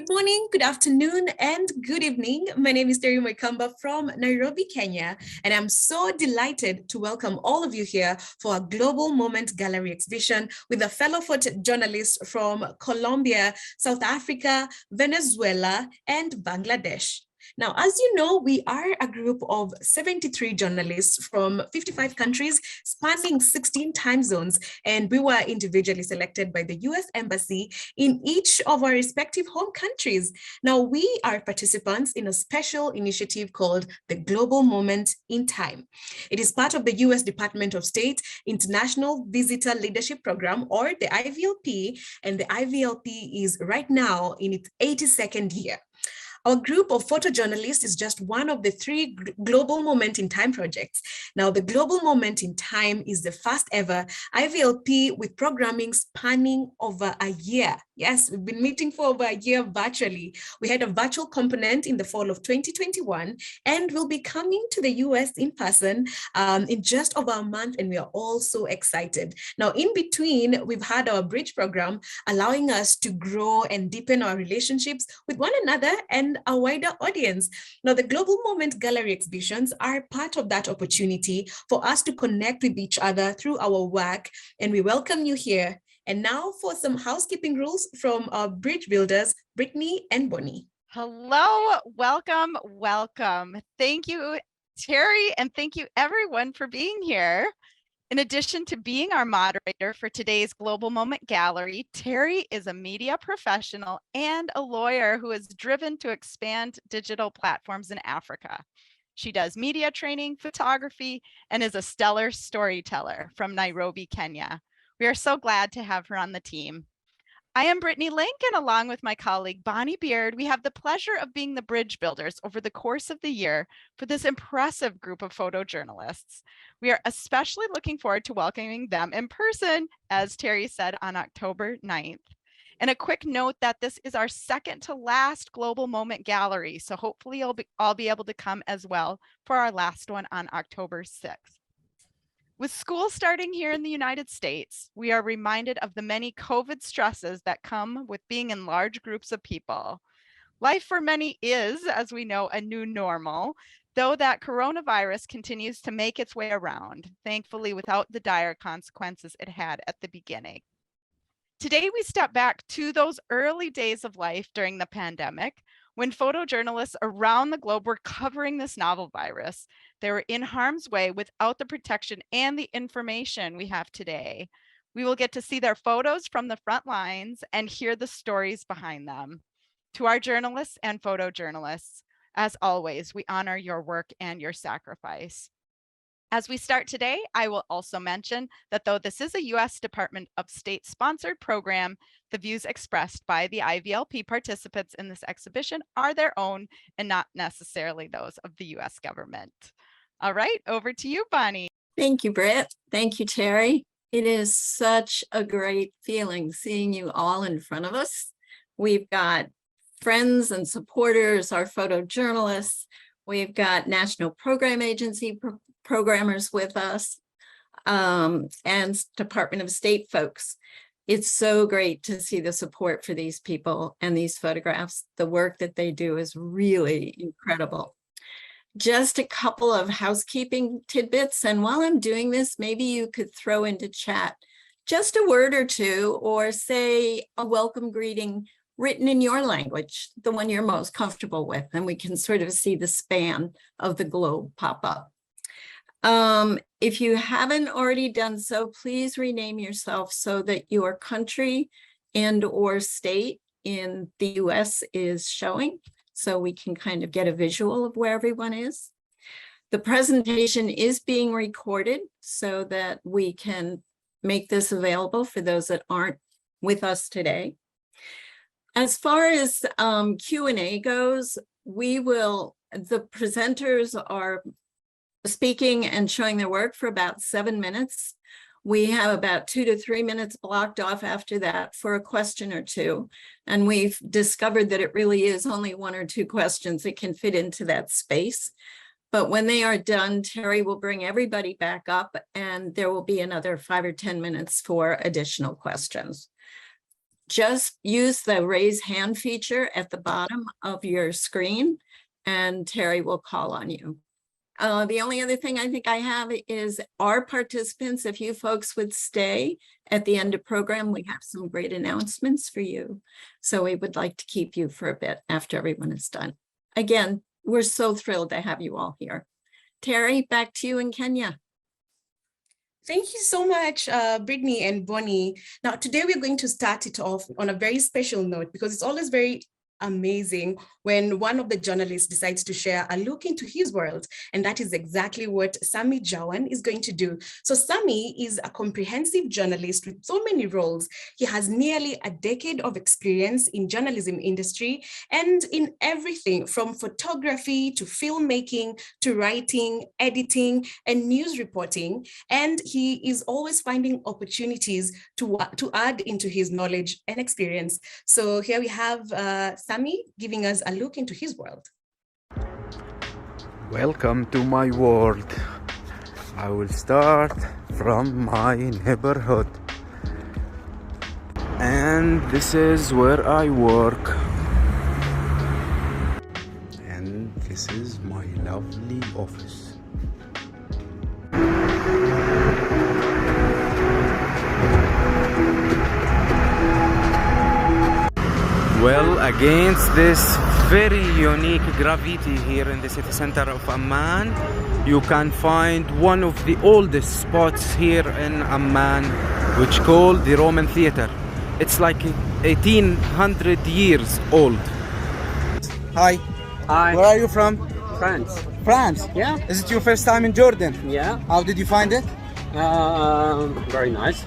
Good morning, good afternoon, and good evening. My name is Terry Moikamba from Nairobi, Kenya, and I'm so delighted to welcome all of you here for a Global Moment Gallery exhibition with a fellow photojournalists from Colombia, South Africa, Venezuela, and Bangladesh. Now, as you know, we are a group of 73 journalists from 55 countries spanning 16 time zones, and we were individually selected by the US Embassy in each of our respective home countries. Now, we are participants in a special initiative called the Global Moment in Time. It is part of the US Department of State International Visitor Leadership Program, or the IVLP, and the IVLP is right now in its 82nd year. Our group of photojournalists is just one of the three Global Moment in Time projects. Now, the Global Moment in Time is the first ever IVLP with programming spanning over a year. Yes, we've been meeting for over a year virtually. We had a virtual component in the fall of 2021, and we'll be coming to the US in person in just over a month, and we are all so excited. Now, in between, we've had our bridge program allowing us to grow and deepen our relationships with one another and a wider audience. Now, the Global Moment Gallery exhibitions are part of that opportunity for us to connect with each other through our work, and we welcome you here. And now for some housekeeping rules from our bridge builders, Brittany and Bonnie. Hello, welcome, welcome. Thank you, Terry, and thank you everyone for being here. In addition to being our moderator for today's Global Moment Gallery, Terry is a media professional and a lawyer who is driven to expand digital platforms in Africa. She does media training, photography, and is a stellar storyteller from Nairobi, Kenya. We are so glad to have her on the team. I am Brittany Link, and along with my colleague Bonnie Beard, we have the pleasure of being the bridge builders over the course of the year for this impressive group of photojournalists. We are especially looking forward to welcoming them in person, as Terry said, on October 9th. And a quick note that this is our second to last Global Moment Gallery, so hopefully you'll all be able to come as well for our last one on October 6th. With school starting here in the United States, we are reminded of the many COVID stresses that come with being in large groups of people. Life for many is, as we know, a new normal, though that coronavirus continues to make its way around, thankfully without the dire consequences it had at the beginning. Today, we step back to those early days of life during the pandemic, when photojournalists around the globe were covering this novel virus. They were in harm's way without the protection and the information we have today. We will get to see their photos from the front lines and hear the stories behind them. To our journalists and photojournalists, as always, we honor your work and your sacrifice. As we start today, I will also mention that though this is a US Department of State sponsored program, the views expressed by the IVLP participants in this exhibition are their own and not necessarily those of the US government. All right, over to you, Bonnie. Thank you, Britt. Thank you, Terry. It is such a great feeling seeing you all in front of us. We've got friends and supporters, our photojournalists. We've got National Program Agency programmers with us, and Department of State folks. It's so great to see the support for these people and these photographs. The work that they do is really incredible. Just a couple of housekeeping tidbits, and while I'm doing this, maybe you could throw into chat just a word or two, or say a welcome greeting written in your language, the one you're most comfortable with, and we can sort of see the span of the globe pop up. If you haven't already done so, please rename yourself so that your country and or state in the US is showing, so we can kind of get a visual of where everyone is. The presentation is being recorded so that we can make this available for those that aren't with us today. As far as Q&A goes, the presenters are speaking and showing their work for about 7 minutes. We have about 2 to 3 minutes blocked off after that for a question or two. And we've discovered that it really is only 1 or 2 questions that can fit into that space. But when they are done, Terry will bring everybody back up, and there will be another 5 or 10 minutes for additional questions. just use the raise hand feature at the bottom of your screen and Terry will call on you. The only other thing I think I have is our participants, if you folks would stay at the end of program, we have some great announcements for you. So we would like to keep you for a bit after everyone is done. Again, we're so thrilled to have you all here. Terry, back to you in Kenya. Thank you so much, Brittany and Bonnie. Now, today we're going to start it off on a very special note because it's always very amazing when one of the journalists decides to share a look into his world, and that is exactly what Sami Jarwan is going to do. So Sami is a comprehensive journalist with so many roles. He has nearly a decade of experience in journalism industry and in everything from photography to filmmaking to writing, editing, and news reporting. And he is always finding opportunities to add into his knowledge and experience. So here we have Sami giving us a look into his world. Welcome to my world. I will start from my neighborhood. And this is where I work. And this is my lovely office. Well, against this very unique graffiti here in the city center of Amman, you can find one of the oldest spots here in Amman, which called the Roman Theater. It's like 1800 years old. Hi. Hi. Where are you from? France. France? Yeah. Is it your first time in Jordan? Yeah. How did you find it? Very nice.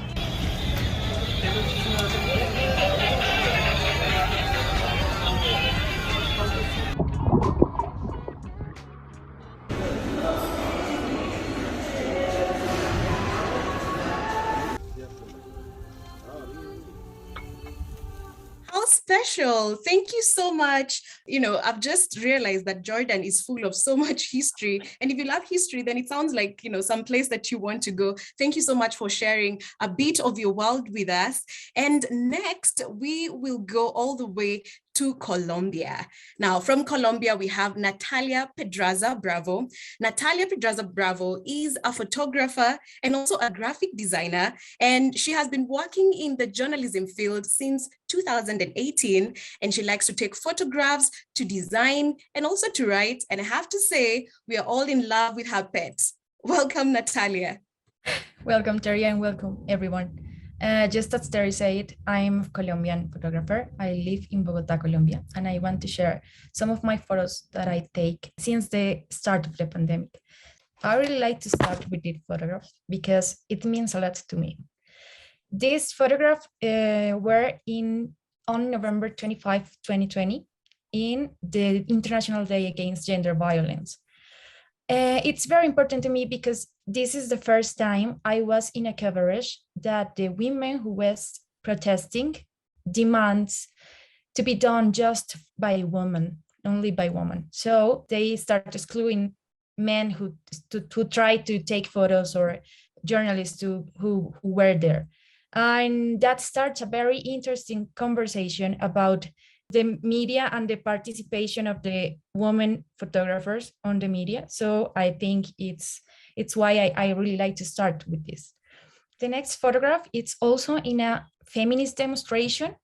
How special. Thank you so much. You know, I've just realized that Jordan is full of so much history. And if you love history, then it sounds like, you know, some place that you want to go. Thank you so much for sharing a bit of your world with us. And next, we will go all the way to Colombia. Now, from Colombia, we have Natalia Pedraza Bravo. Natalia Pedraza Bravo is a photographer and also a graphic designer, and she has been working in the journalism field since 2018, and she likes to take photographs, to design, and also to write. And I have to say, we are all in love with her pets. Welcome, Natalia. Welcome, Terry, and welcome, everyone. Just as Terry said, I'm a Colombian photographer. I live in Bogota, Colombia, and I want to share some of my photos that I take since the start of the pandemic. I really like to start with this photograph because it means a lot to me. This photograph were on November 25, 2020, in the International Day Against Gender Violence. It's very important to me because this is the first time I was in a coverage that the women who was protesting demands to be done just by women, only by women. So they start excluding men who try to take photos or journalists who were there. And that starts a very interesting conversation about the media and the participation of the women photographers on the media. So I think it's why I really like to start with this. The next photograph, it's also in a feminist demonstration.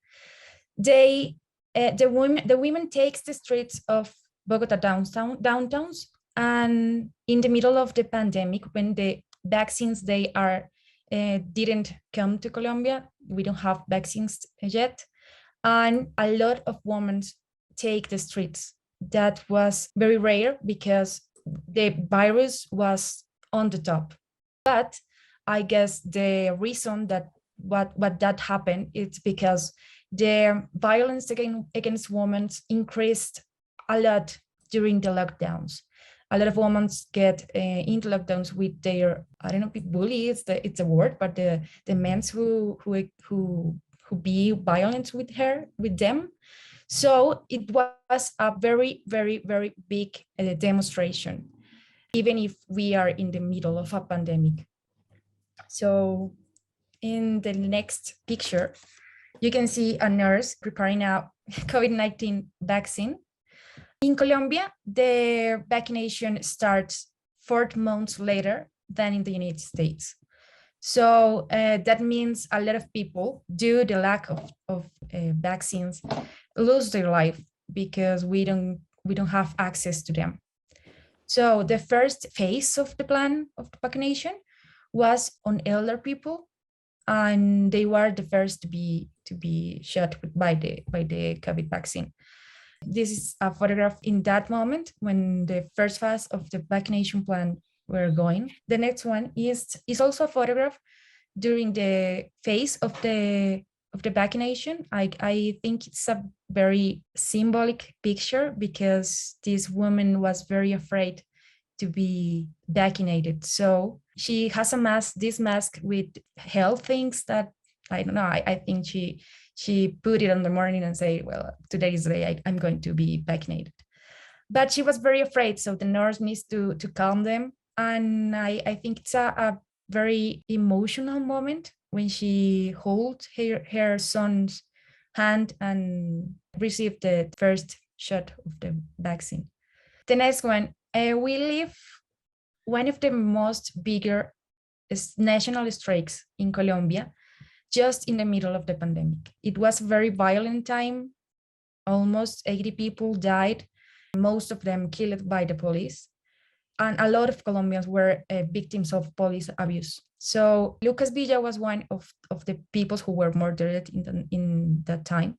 The women takes the streets of Bogota downtowns, and in the middle of the pandemic, when the vaccines didn't come to Colombia, we don't have vaccines yet. And a lot of women take the streets. That was very rare because the virus was on the top. But I guess the reason that what that happened is because the violence against women increased a lot during the lockdowns. A lot of women get into lockdowns with their, I don't know, bullies. It's a word, but the men who be violent with them. So it was a very, very, very big demonstration, even if we are in the middle of a pandemic. So in the next picture, you can see a nurse preparing a COVID-19 vaccine. In Colombia, the vaccination starts 4 months later than in the United States. So that means a lot of people, due to the lack of vaccines, lose their life because we don't have access to them. So the first phase of the plan of the vaccination was on elder people, and they were the first to be shot by the COVID vaccine. This is a photograph in that moment when the first phase of the vaccination plan were going. The next one is also a photograph during the phase of the vaccination. I think it's a very symbolic picture because this woman was very afraid to be vaccinated. So she has a mask, this mask with health things that I don't know. I think she put it on the morning and say, well, today is the day I'm going to be vaccinated. But she was very afraid. So the nurse needs to calm them. And I think it's a very emotional moment when she holds her son's hand and received the first shot of the vaccine. The next one, we live one of the most bigger national strikes in Colombia, just in the middle of the pandemic. It was a very violent time. Almost 80 people died, most of them killed by the police. And a lot of Colombians were victims of police abuse. So Lucas Villa was one of the people who were murdered in that time.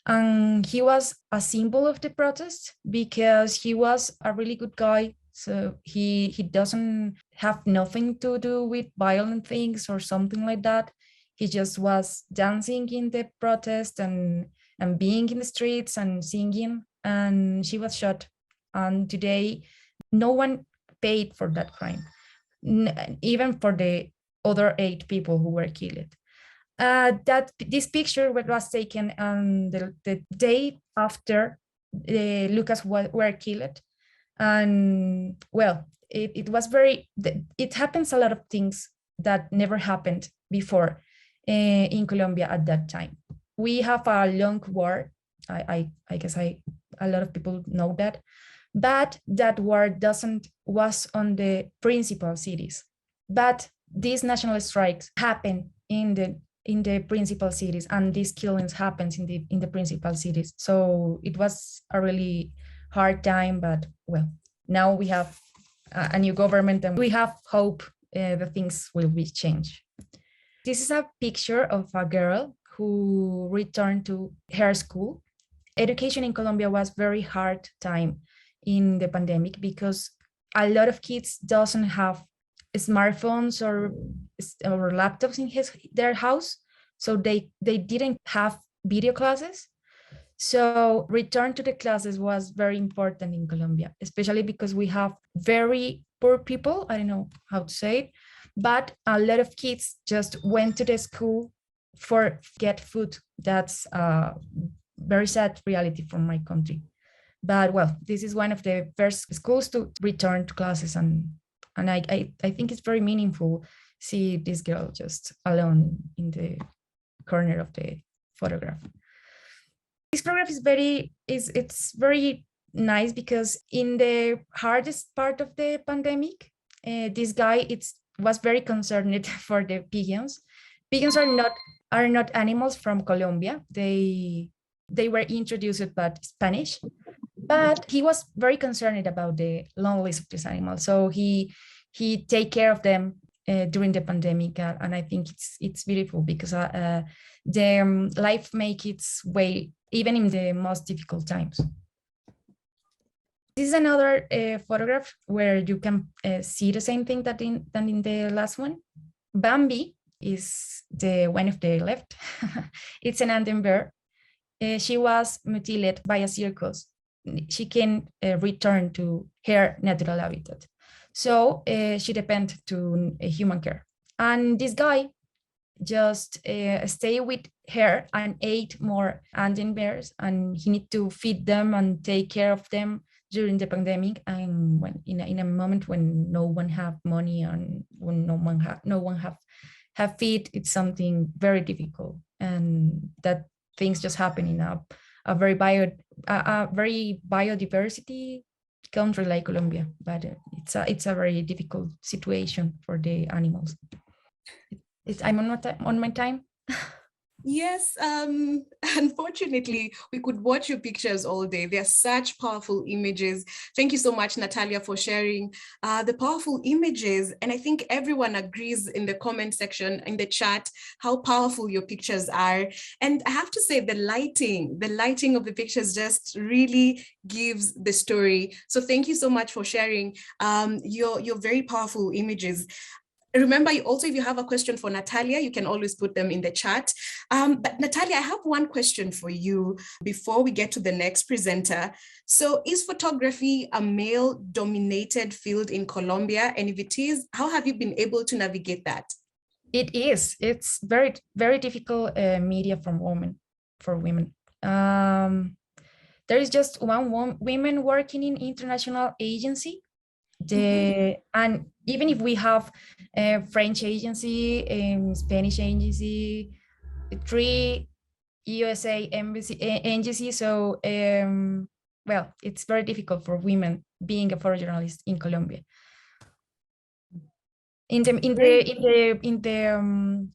And he was a symbol of the protest because he was a really good guy. So he doesn't have nothing to do with violent things or something like that. He just was dancing in the protest and being in the streets and singing, and she was shot. And today, no one paid for that crime, even for the other 8 people who were killed. This picture was taken on the day after Lucas were killed. And well, it was it happens a lot of things that never happened before in Colombia at that time. We have a long war. I guess a lot of people know that, but that war was on the principal cities. But these national strikes happen in the principal cities, and these killings happens in the principal cities. So it was a really hard time, but well, now we have a new government and we have hope that things will be changed. This is a picture of a girl who returned to her school. Education in Colombia was very hard time in the pandemic because a lot of kids doesn't have smartphones or laptops in their house, so they didn't have video classes. So return to the classes was very important in Colombia, especially because we have very poor people. I don't know how to say it, but a lot of kids just went to the school for get food. That's a very sad reality from my country. But well, this is one of the first schools to return to classes, and I think it's very meaningful see this girl just alone in the corner of the photograph. This photograph is very nice because in the hardest part of the pandemic, this guy was very concerned for the pigeons. Pigeons are not animals from Colombia. They were introduced by Spanish, but he was very concerned about the loneliness of this animal. So he take care of them during the pandemic, and I think it's beautiful because the life make its way even in the most difficult times. This is another photograph where you can see the same thing than in the last one. Bambi is the one of the left. It's an Andean bear. She was mutilated by a circus. She can return to her natural habitat. So she depends to human care. And this guy just stay with her and 8 more Andean bears, and he need to feed them and take care of them during the pandemic, and when in a moment when no one have money and when no one have feed, it's something very difficult. and that things just happen in a very biodiversity country like Colombia, but it's a very difficult situation for the animals. I'm on my time. Yes, unfortunately, we could watch your pictures all day. They're such powerful images. Thank you so much, Natalia, for sharing the powerful images. And I think everyone agrees in the comment section, in the chat, how powerful your pictures are. And I have to say the lighting of the pictures just really gives the story. So thank you so much for sharing your very powerful images. Remember, also, if you have a question for Natalia, you can always put them in the chat. But Natalia, I have one question for you before we get to the next presenter. So is photography a male-dominated field in Colombia? And if it is, how have you been able to navigate that? It is. It's very, very difficult media for women. There is just one woman working in international agency. And even if we have a French agency, Spanish agency, 3 USA agency, so well, it's very difficult for women being a photojournalist in Colombia. In the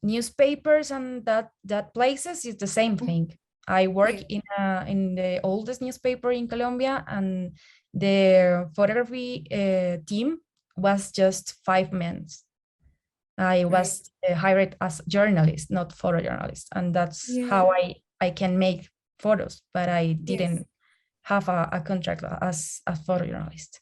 newspapers and that places, it's the same thing. I work in the oldest newspaper in Colombia, and the photography team was just 5 men. I was hired as journalist, not photojournalist, and that's how I can make photos, but I didn't have a contract as a photojournalist.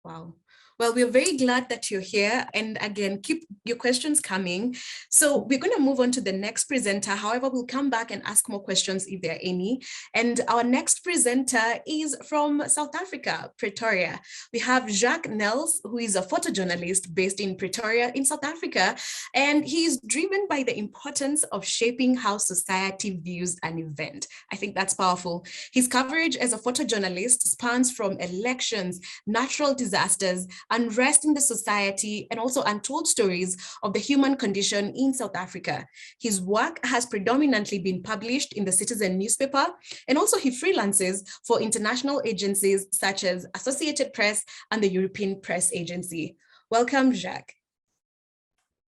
Wow. Well, we're very glad that you're here. And again, keep your questions coming. So we're going to move on to the next presenter. However, we'll come back and ask more questions if there are any. And our next presenter is from South Africa, Pretoria. We have Jacques Nelles, who is a photojournalist based in Pretoria in South Africa. And he is driven by the importance of shaping how society views an event. I think that's powerful. His coverage as a photojournalist spans from elections, natural disasters, unrest in the society, and also untold stories of the human condition in South Africa. His work has predominantly been published in the Citizen newspaper, and also he freelances for international agencies such as Associated Press and the European Press Agency. Welcome, Jacques.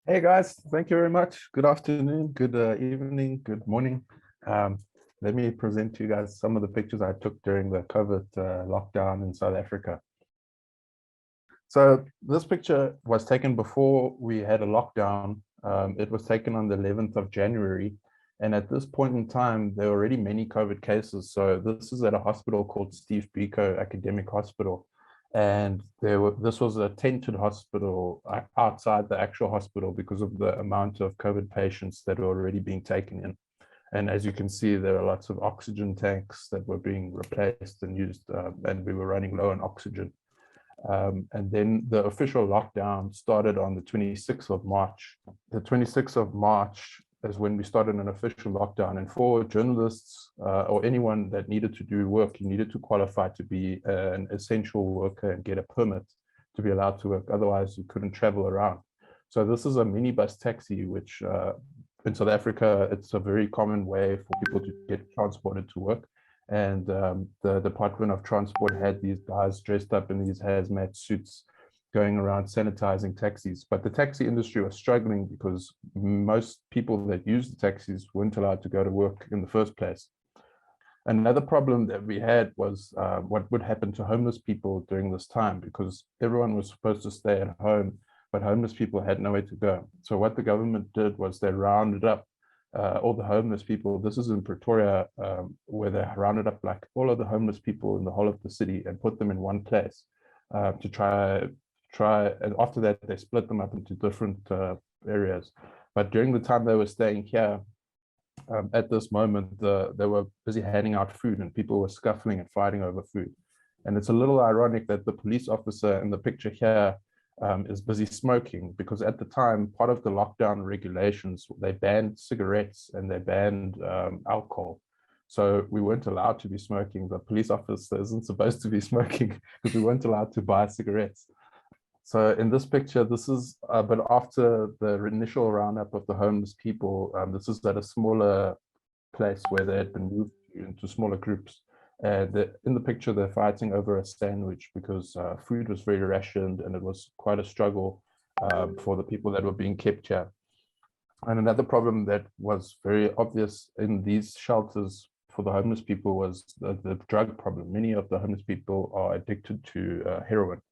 Hey guys, thank you very much. Good afternoon, good evening, good morning. Let me present to you guys some of the pictures I took during the COVID lockdown in South Africa. So this picture was taken before we had a lockdown. It was taken on the 11th of January. And at this point in time, there were already many COVID cases. So this is at a hospital called Steve Biko Academic Hospital. And this was a tented hospital outside the actual hospital because of the amount of COVID patients that were already being taken in. And as you can see, there are lots of oxygen tanks that were being replaced and used, and we were running low on oxygen. And then the official lockdown started on the 26th of March. The 26th of March is when we started an official lockdown. And for journalists or anyone that needed to do work, you needed to qualify to be an essential worker and get a permit to be allowed to work. Otherwise, you couldn't travel around. So this is a minibus taxi, which in South Africa, it's a very common way for people to get transported to work. And the Department of Transport had these guys dressed up in these hazmat suits going around sanitizing taxis. But the taxi industry was struggling because most people that use the taxis weren't allowed to go to work in the first place. Another problem that we had was what would happen to homeless people during this time, because everyone was supposed to stay at home, but homeless people had nowhere to go. So what the government did was they rounded up all the homeless people. This is in Pretoria, where they rounded up like all of the homeless people in the whole of the city and put them in one place to try. And after that, they split them up into different areas. But during the time they were staying here, at this moment, they were busy handing out food and people were scuffling and fighting over food. And it's a little ironic that the police officer in the picture here is busy smoking, because at the time, part of the lockdown regulations, they banned cigarettes and they banned alcohol. So we weren't allowed to be smoking. The police officer isn't supposed to be smoking because we weren't allowed to buy cigarettes. So in this picture, this is, but after the initial roundup of the homeless people, this is at a smaller place where they had been moved into smaller groups. And in the picture, they're fighting over a sandwich because food was very rationed and it was quite a struggle for the people that were being kept here. And another problem that was very obvious in these shelters for the homeless people was the drug problem. Many of the homeless people are addicted to heroin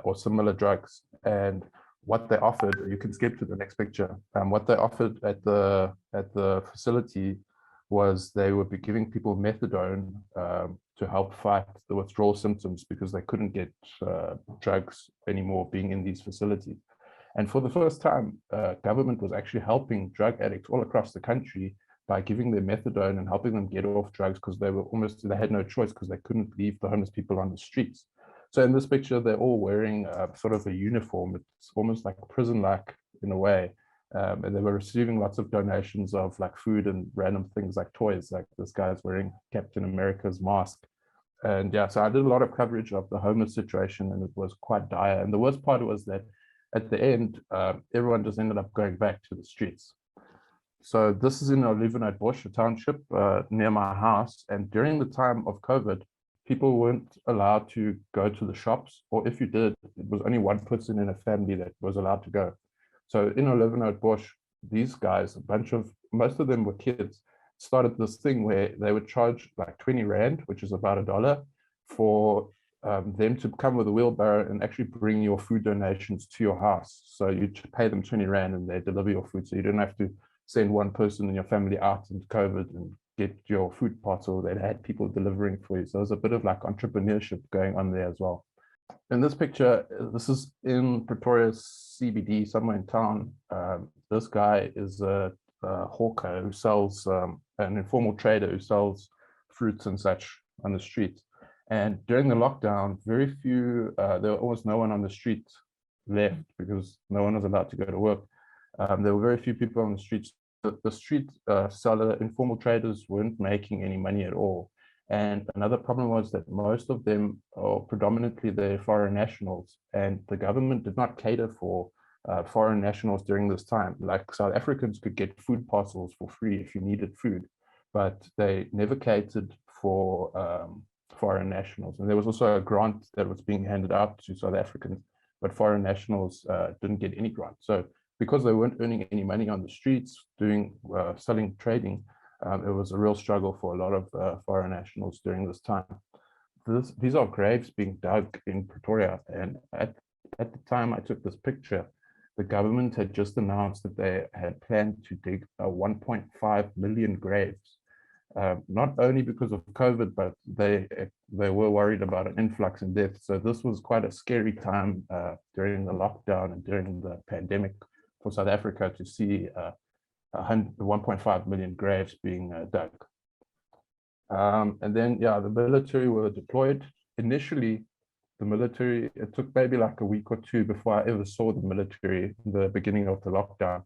or similar drugs. And what they offered, you can skip to the next picture. What they offered at the facility was they would be giving people methadone to help fight the withdrawal symptoms because they couldn't get drugs anymore being in these facilities. And for the first time, government was actually helping drug addicts all across the country by giving them methadone and helping them get off drugs because they had no choice because they couldn't leave the homeless people on the streets. So in this picture, they're all wearing sort of a uniform. It's almost like prison-like in a way. And they were receiving lots of donations of like food and random things like toys, like this guy's wearing Captain America's mask. And yeah, so I did a lot of coverage of the homeless situation and it was quite dire. And the worst part was that at the end, everyone just ended up going back to the streets. So this is in Olivenhoutbosch, a township near my house. And during the time of COVID, people weren't allowed to go to the shops, or if you did, it was only one person in a family that was allowed to go. So in Olivenhoutbosch, these guys, most of them were kids, started this thing where they would charge like 20 Rand, which is about $1, for them to come with a wheelbarrow and actually bring your food donations to your house. So you pay them 20 Rand and they deliver your food. So you don't have to send one person in your family out into COVID and get your food parcel. They had people delivering for you. So there's a bit of like entrepreneurship going on there as well. In this picture, this is in Pretoria's CBD, somewhere in town. This guy is a hawker who sells, an informal trader who sells fruits and such on the street. And during the lockdown, very few, there were almost no one on the street left because no one was allowed to go to work. There were very few people on the streets. The street seller, informal traders weren't making any money at all. And another problem was that most of them, or predominantly, they're foreign nationals, and the government did not cater for foreign nationals during this time. Like South Africans could get food parcels for free if you needed food, but they never catered for foreign nationals. And there was also a grant that was being handed out to South Africans, but foreign nationals didn't get any grant. So because they weren't earning any money on the streets, doing selling, trading, it was a real struggle for a lot of foreign nationals during this time. These are graves being dug in Pretoria. And at the time I took this picture, the government had just announced that they had planned to dig 1.5 million graves. Not only because of COVID, but they were worried about an influx in deaths. So this was quite a scary time during the lockdown and during the pandemic for South Africa to see 1.5 million graves being dug. And then, yeah, the military were deployed. Initially, the military, it took maybe like a week or two before I ever saw the military in the beginning of the lockdown.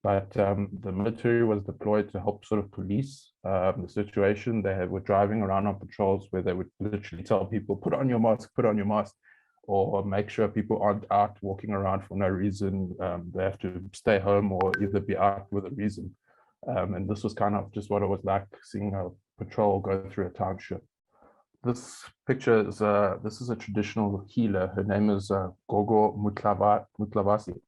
But the military was deployed to help sort of police the situation. They were driving around on patrols where they would literally tell people, put on your mask, put on your mask, or make sure people aren't out walking around for no reason. They have to stay home or either be out with a reason. And this was kind of just what it was like seeing a patrol go through a township. This picture is, this is a traditional healer. Her name is Gogo Mutlavasi.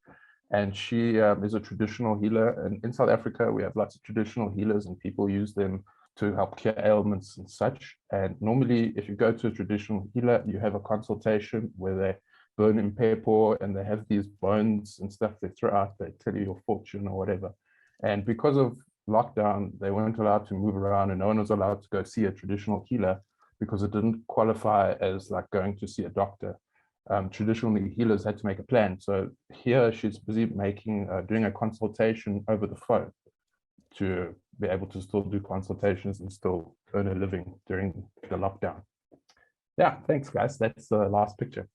And she is a traditional healer. And in South Africa, we have lots of traditional healers and people use them to help cure ailments and such. And normally, if you go to a traditional healer, you have a consultation where they burn in pepper and they have these bones and stuff they throw out, they tell you your fortune or whatever. And because of lockdown, they weren't allowed to move around and no one was allowed to go see a traditional healer because it didn't qualify as like going to see a doctor. Traditionally, healers had to make a plan. So here she's busy doing a consultation over the phone to be able to still do consultations and still earn a living during the lockdown. Yeah, thanks guys. That's the last picture.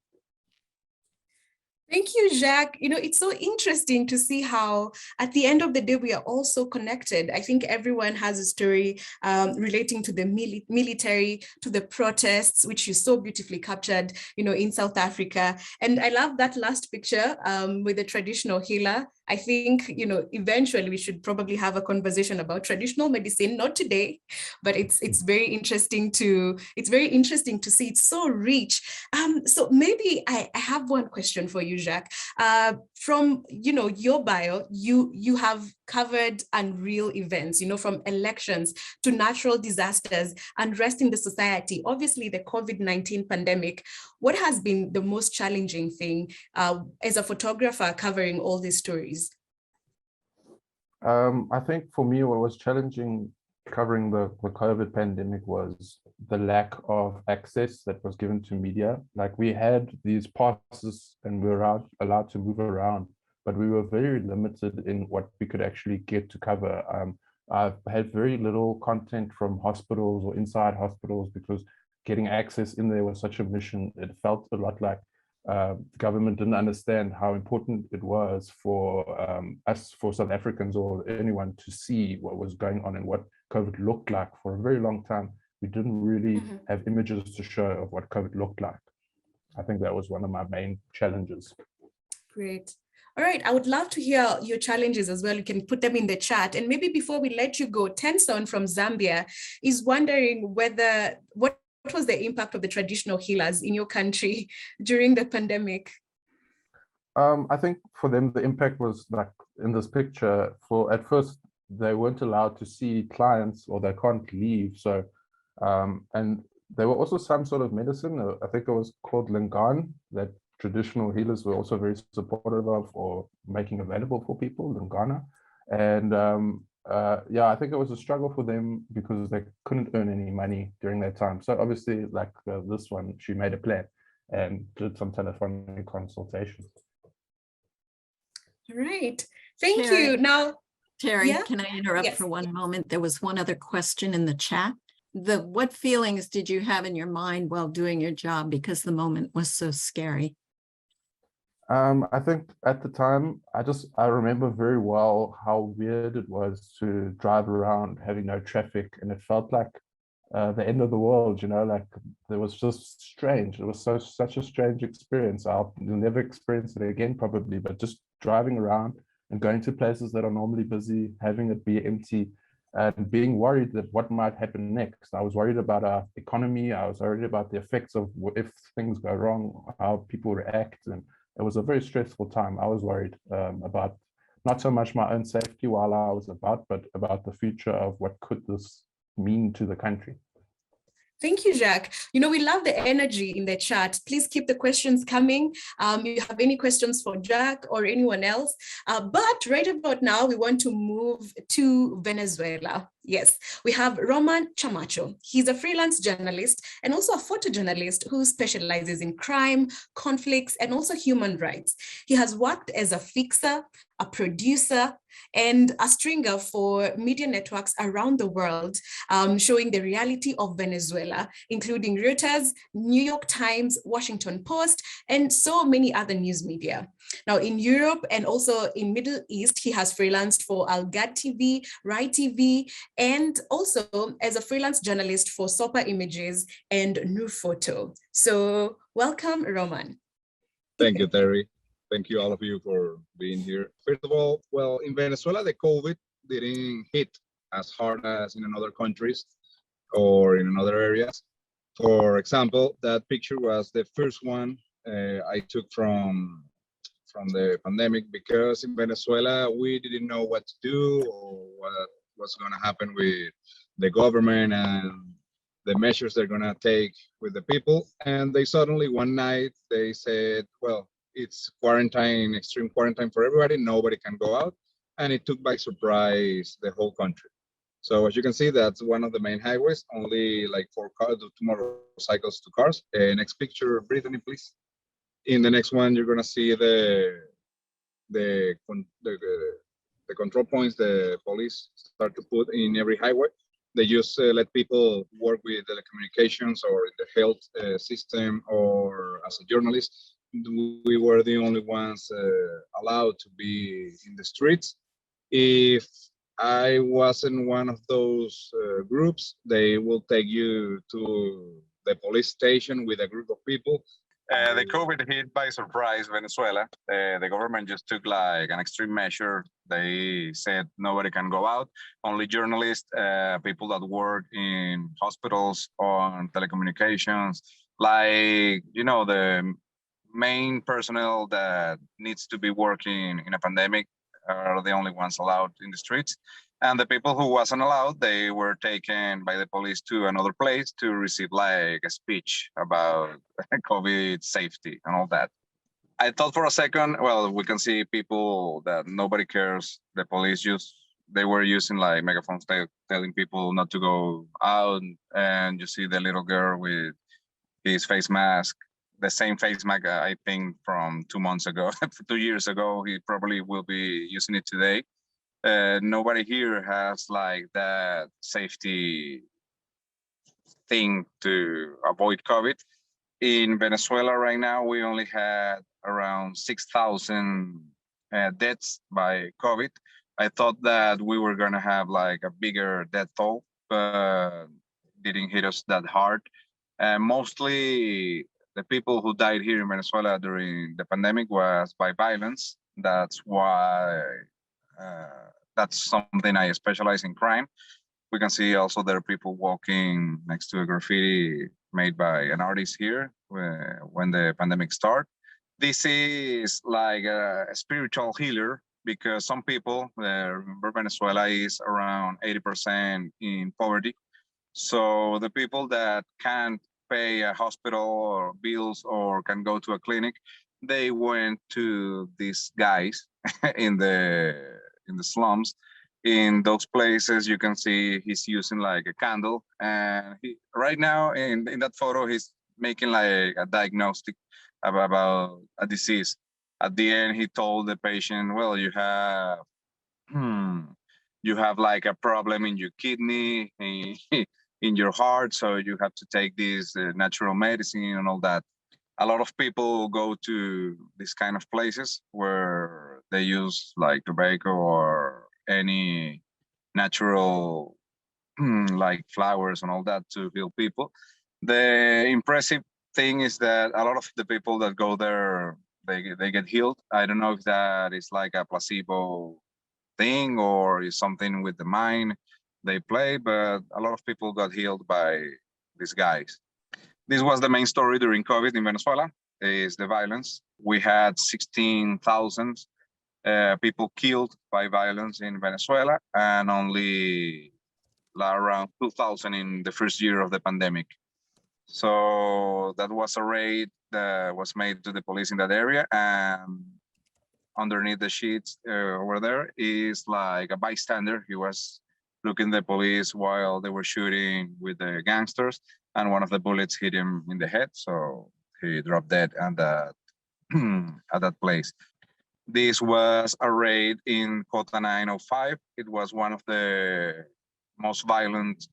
Thank you, Jacques. It's so interesting to see how at the end of the day, we are all so connected. I think everyone has a story relating to the military, to the protests, which you so beautifully captured, in South Africa. And I love that last picture with the traditional healer. I think, eventually we should probably have a conversation about traditional medicine, not today, but it's very interesting to see. It's so rich. So maybe I have one question for you, Jacques. From your bio, you have covered unreal events, from elections to natural disasters, unrest in the society, obviously the COVID-19 pandemic. What has been the most challenging thing as a photographer covering all these stories? I think for me, what was challenging covering the COVID pandemic was the lack of access that was given to media. Like, we had these passes and we were allowed to move around, but we were very limited in what we could actually get to cover. I've had very little content from hospitals or inside hospitals because getting access in there was such a mission. It felt a lot like the government didn't understand how important it was for us, for South Africans or anyone, to see what was going on and what COVID looked like. For a very long time, we didn't really have images to show of what COVID looked like. I think that was one of my main challenges. Great. All right, I would love to hear your challenges as well. You can put them in the chat. And maybe before we let you go, Tenson from Zambia is wondering what was the impact of the traditional healers in your country during the pandemic? I think for them, the impact was like in this picture. At first, they weren't allowed to see clients, or they can't leave. So, and there were also some sort of medicine, I think it was called Lingan, that traditional healers were also very supportive of, or making available for people, Lingana. And yeah, I think it was a struggle for them because they couldn't earn any money during that time. So obviously, like this one, she made a plan and did some telephonic consultations. All right, thank you. Now, Terry, can I interrupt for one moment? There was one other question in the chat. What feelings did you have in your mind while doing your job because the moment was so scary? I think at the time, I remember very well how weird it was to drive around having no traffic, and it felt like the end of the world, like it was just strange. It was such a strange experience. I'll never experience it again probably, but just driving around and going to places that are normally busy, having it be empty, and being worried that what might happen next. I was worried about our economy. I was worried about the effects of if things go wrong, how people react, and it was a very stressful time. I was worried about not so much my own safety while I was about, but about the future of what could this mean to the country. Thank you, Jacques. We love the energy in the chat. Please keep the questions coming. You have any questions for Jacques or anyone else? But right about now, we want to move to Venezuela. Yes, we have Roman Camacho. He's a freelance journalist and also a photojournalist who specializes in crime, conflicts, and also human rights. He has worked as a fixer, a producer, and a stringer for media networks around the world, showing the reality of Venezuela, including Reuters, New York Times, Washington Post, and so many other news media. Now, in Europe and also in Middle East, he has freelanced for Al Ghad TV, Rai TV, and also as a freelance journalist for Sopa Images and Nur Photo. So welcome, Roman. Thank you, Terry. Thank you all of you for being here. First of all, well, in Venezuela, the COVID didn't hit as hard as in other countries or in other areas. For example, that picture was the first one I took from the pandemic, because in Venezuela, we didn't know what to do or what was going to happen with the government and the measures they're going to take with the people. And they suddenly one night, they said, well, it's quarantine, extreme quarantine for everybody. Nobody can go out. And it took by surprise the whole country. So as you can see, that's one of the main highways, only like 4 cars, 2 motorcycles, 2 cars. Next picture, Brittany, please. In the next one, you're gonna see the control points the police start to put in every highway. They just let people work with telecommunications or in the health system or as a journalist. we were the only ones allowed to be in the streets. If I wasn't one of those groups, they will take you to the police station with a group of people. The COVID hit by surprise Venezuela. The government just took like an extreme measure. They said nobody can go out. Only journalists, people that work in hospitals, on telecommunications, like, you know, the main personnel that needs to be working in a pandemic are the only ones allowed in the streets. And the people who wasn't allowed, they were taken by the police to another place to receive like a speech about COVID safety and all that. I thought for a second, well, we can see people that nobody cares. The police they were using like megaphones telling people not to go out. And you see the little girl with his face mask, the same face mask, I think, from 2 months ago, 2 years ago. He probably will be using it today. Nobody here has like that safety thing to avoid COVID. In Venezuela right now, we only had around 6,000 deaths by COVID. I thought that we were gonna have like a bigger death toll, but didn't hit us that hard. Mostly the people who died here in Venezuela during the pandemic was by violence. That's why that's something I specialize in crime. We can see also there are people walking next to a graffiti made by an artist here when the pandemic started. This is like a spiritual healer because some people, remember Venezuela is around 80% in poverty. So the people that can't pay a hospital or bills or can go to a clinic, they went to these guys in the slums. In those places, you can see he's using like a candle, and right now in that photo, he's making like a diagnostic about a disease. At the end, he told the patient, "Well, you have like a problem in your kidney, in your heart, so you have to take this natural medicine and all that." A lot of people go to these kind of places where they use like tobacco or any natural like flowers and all that to heal people. The impressive thing is that a lot of the people that go there, they get healed. I don't know if that is like a placebo thing or is something with the mind they play, but a lot of people got healed by these guys. This was the main story during COVID in Venezuela, is the violence. We had 16,000 people killed by violence in Venezuela and only around 2,000 in the first year of the pandemic. So that was a raid that was made to the police in that area, and underneath the sheets over there is like a bystander. He was looking at the police while they were shooting with the gangsters, and one of the bullets hit him in the head, so he dropped dead at that at that place. This was a raid in Cota 905. It was one of the most violent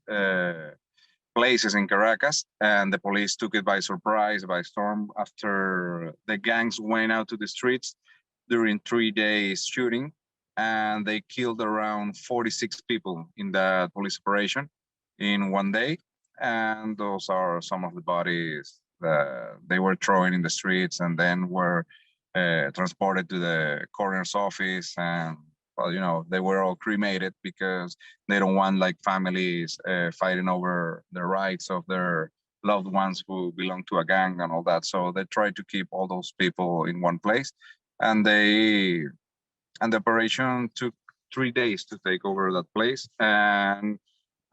places in Caracas, and the police took it by surprise, by storm, after the gangs went out to the streets during 3 days shooting, and they killed around 46 people in that police operation in 1 day. And those are some of the bodies that they were throwing in the streets and then were transported to the coroner's office. And, well, you know, they were all cremated because they don't want like families fighting over the rights of their loved ones who belong to a gang and all that. So they tried to keep all those people in one place. And the operation took 3 days to take over that place. And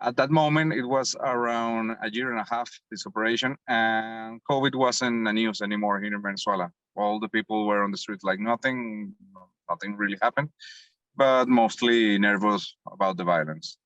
at that moment, it was around a year and a half, this operation, and COVID wasn't the news anymore here in Venezuela. All the people were on the street like nothing really happened, but mostly nervous about the violence.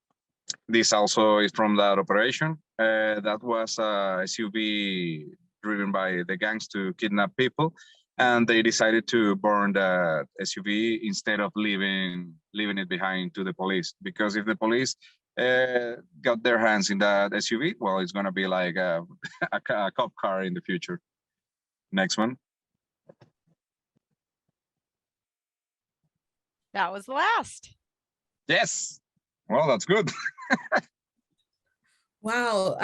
This also is from that operation. That was a SUV driven by the gangs to kidnap people, and they decided to burn that SUV instead of leaving it behind to the police. Because if the police got their hands in that SUV, well, it's going to be like a cop car in the future. Next one. That was the last. Yes. Well, that's good. Wow,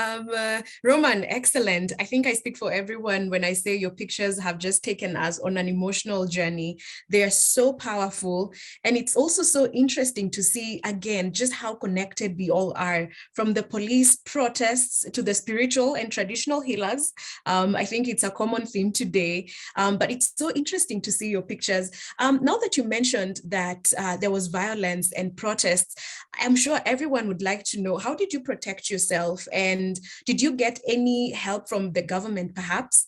Roman, excellent. I think I speak for everyone when I say your pictures have just taken us on an emotional journey. They are so powerful. And it's also so interesting to see, again, just how connected we all are, from the police protests to the spiritual and traditional healers. I think it's a common theme today, but it's so interesting to see your pictures. Now that you mentioned that there was violence and protests, I'm sure everyone would like to know, how did you protect yourself? And did you get any help from the government, perhaps?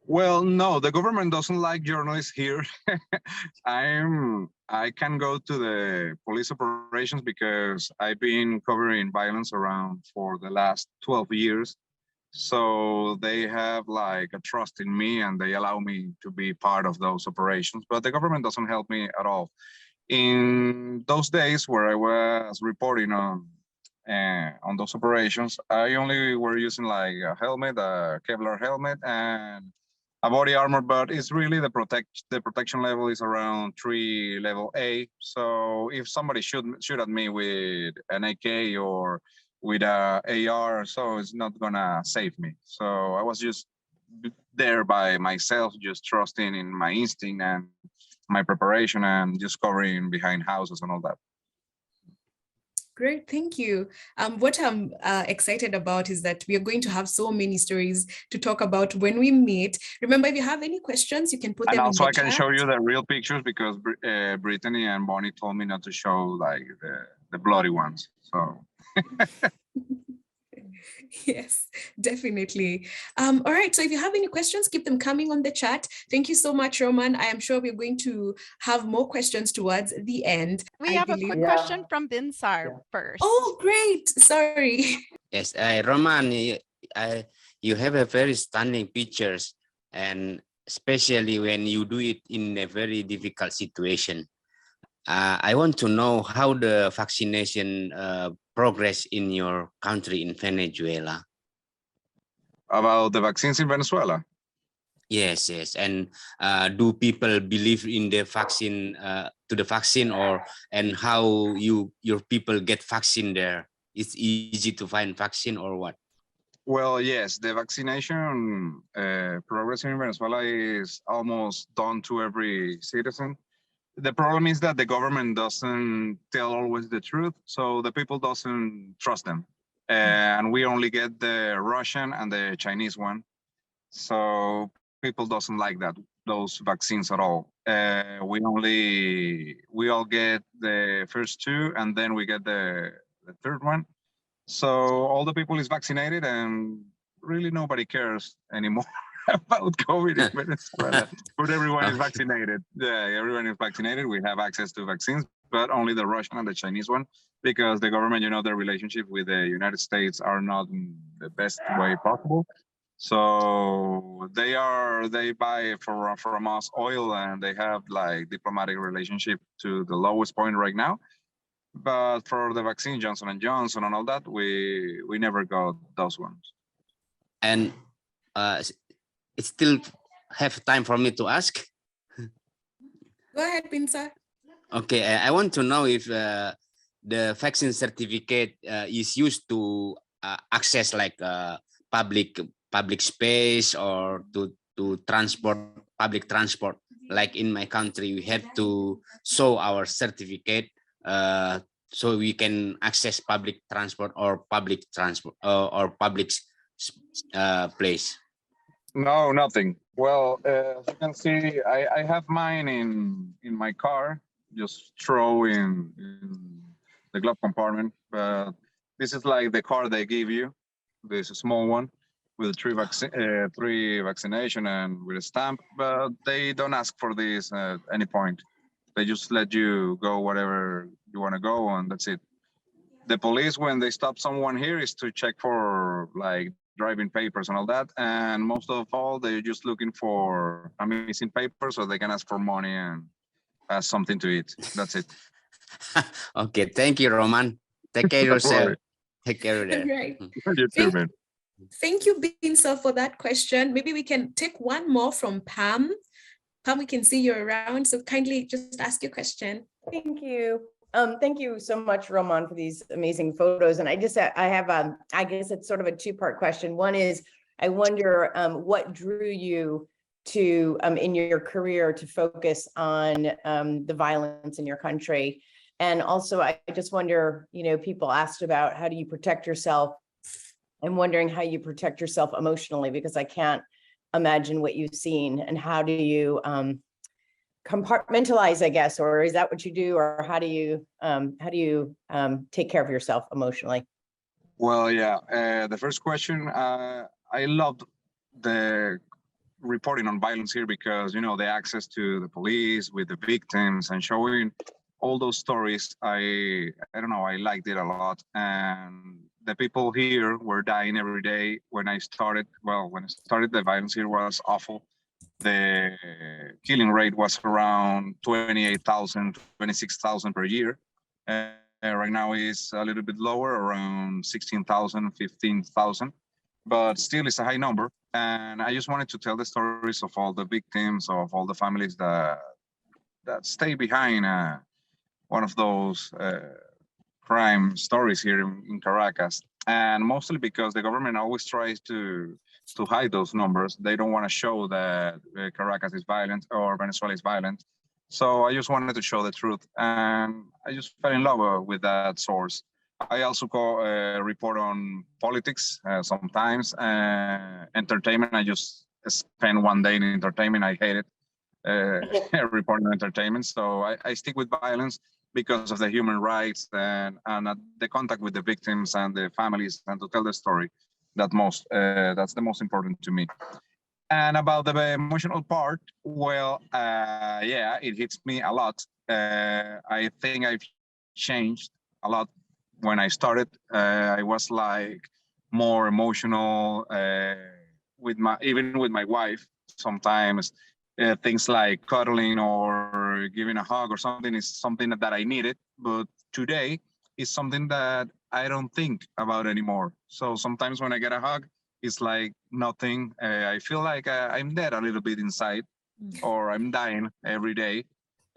Well, no, the government doesn't like journalists here. I can go to the police operations because I've been covering violence around for the last 12 years. So they have like a trust in me and they allow me to be part of those operations, but the government doesn't help me at all. In those days where I was reporting on those operations, I only were using like a helmet, a Kevlar helmet, and a body armor. But it's really the protection level is around 3 level A. So if somebody shoot at me with an AK or with a AR, so it's not gonna save me. So I was just there by myself, just trusting in my instinct and my preparation and just covering behind houses and all that. Great, thank you. What I'm excited about is that we are going to have so many stories to talk about when we meet. Remember, if you have any questions, you can put them in the chat. And also I can show you the real pictures because Brittany and Bonnie told me not to show like the bloody ones. So. Yes, definitely. All right, so if you have any questions, keep them coming on the chat. Thank you so much, Roman. I am sure we're going to have more questions towards the end. We have a quick question from Binsar first. Oh, great. Sorry. Yes, Roman, you have a very stunning pictures, and especially when you do it in a very difficult situation. I want to know how the vaccination progress in your country in Venezuela. About the vaccines in Venezuela? Yes, yes. And do people believe in the vaccine, and how your people get vaccine there? It's easy to find vaccine or what? Well, yes, the vaccination progress in Venezuela is almost done to every citizen. The problem is that the government doesn't tell always the truth, so the people doesn't trust them. And we only get the Russian and the Chinese one. So people doesn't like those vaccines at all. We all get the first two and then we get the third one. So all the people is vaccinated and really nobody cares anymore about COVID in Venezuela, but everyone is vaccinated. Yeah, everyone is vaccinated. We have access to vaccines, but only the Russian and the Chinese one, because the government, their relationship with the United States are not in the best way possible. So they buy from us oil and they have like diplomatic relationship to the lowest point right now. But for the vaccine, Johnson & Johnson and all that, we never got those ones. And it still have time for me to ask? Go ahead, Pinsa. Okay, I want to know if the vaccine certificate is used to access like public space or to transport, public transport. Like in my country, we have to show our certificate so we can access public transport or public place. No, nothing. Well, as you can see, I have mine in my car, just throw in the glove compartment. But this is like the card they give you. This is a small one with three vaccination and with a stamp. But they don't ask for this at any point. They just let you go wherever you want to go, and that's it. The police, when they stop someone here, is to check for like driving papers and all that, and most of all they're just looking for a missing paper so they can ask for money and ask something to eat. That's it. Okay, thank you, Roman. Take care of yourself. Take care of that. Right. You too, man. Thank you, Binsa, for that question. Maybe we can take one more from Pam. Pam, we can see you're around, so kindly just ask your question. Thank you. Thank you so much, Roman, for these amazing photos. And I have, I guess it's sort of a two-part question. One is, I wonder what drew you to, in your career, to focus on the violence in your country. And also, I just wonder, people asked about how do you protect yourself. I'm wondering how you protect yourself emotionally, because I can't imagine what you've seen, and how do you compartmentalize, I guess, or is that what you do, or how do you take care of yourself emotionally? Well, yeah, the first question, I loved the reporting on violence here because, the access to the police with the victims and showing all those stories, I don't know, I liked it a lot. And the people here were dying every day. When I started, the violence here was awful. The killing rate was around 28,000, 26,000 per year. Right now it's a little bit lower, around 16,000, 15,000, but still it's a high number. And I just wanted to tell the stories of all the victims, of all the families that stay behind one of those crime stories here in Caracas. And mostly because the government always tries to hide those numbers. They don't want to show that Caracas is violent or Venezuela is violent. So I just wanted to show the truth. And I just fell in love with that source. I also report on politics sometimes, entertainment. I just spend one day in entertainment. I hate it, reporting on entertainment. So I stick with violence because of the human rights and the contact with the victims and the families, and to tell the story. That's the most important to me. And about the emotional part, well, yeah, it hits me a lot. I think I've changed a lot. When I started, I was like more emotional even with my wife. Sometimes things like cuddling or giving a hug or something is something that I needed. But today is something that I don't think about anymore. So sometimes when I get a hug, it's like nothing. I feel like I'm dead a little bit inside, or I'm dying every day.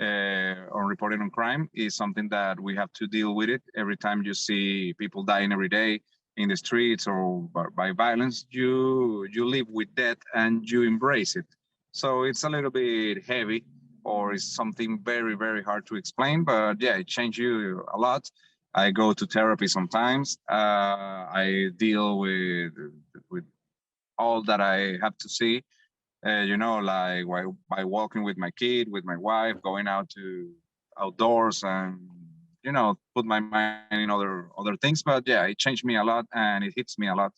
On reporting on crime is something that we have to deal with it. Every time you see people dying every day in the streets or by violence, you live with death and you embrace it. So it's a little bit heavy, or it's something very, very hard to explain, but yeah, it changed you a lot. I go to therapy sometimes. I deal with all that I have to see. Like by walking with my kid, with my wife, going out to outdoors, and put my mind in other things. But yeah, it changed me a lot, and it hits me a lot.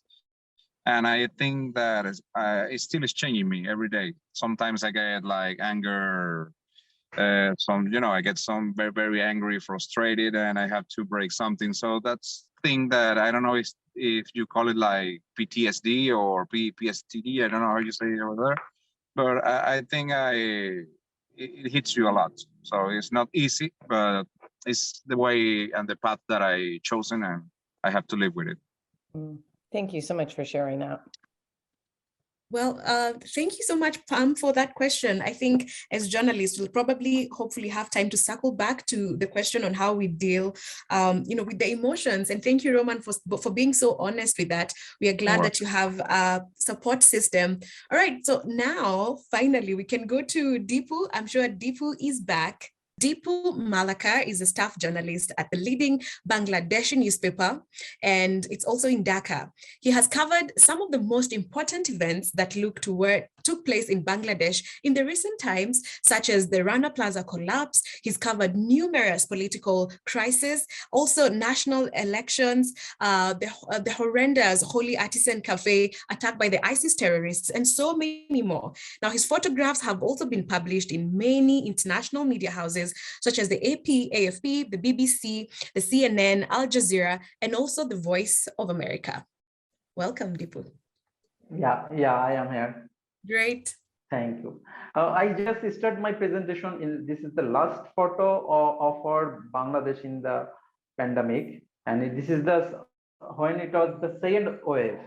And I think that it still is changing me every day. Sometimes I get like anger. I get some very, very angry, frustrated, and I have to break something. So that's thing that I don't know if you call it like PTSD or PSTD. I don't know how you say it over there, but I think it hits you a lot. So it's not easy, but it's the way and the path that I chosen, and I have to live with it. Thank you so much for sharing that. Well, thank you so much, Pam, for that question. I think as journalists, we'll probably, hopefully have time to circle back to the question on how we deal, with the emotions. And thank you, Roman, for being so honest with that. We are glad that you have a support system. All right, so now, finally, we can go to Dipu. I'm sure Dipu is back. Dipu Malakar is a staff journalist at the leading Bangladeshi newspaper, and it's also in Dhaka. He has covered some of the most important events that took place in Bangladesh in the recent times, such as the Rana Plaza collapse. He's covered numerous political crises, also national elections, the horrendous Holy Artisan Cafe attacked by the ISIS terrorists, and so many more. Now, his photographs have also been published in many international media houses, such as the AP, AFP, the BBC, the CNN, Al Jazeera, and also the Voice of America. Welcome, Dipu. Yeah, I am here. Great. Thank you. I just started my presentation. This is the last photo of our Bangladesh in the pandemic, and this is when it was the second wave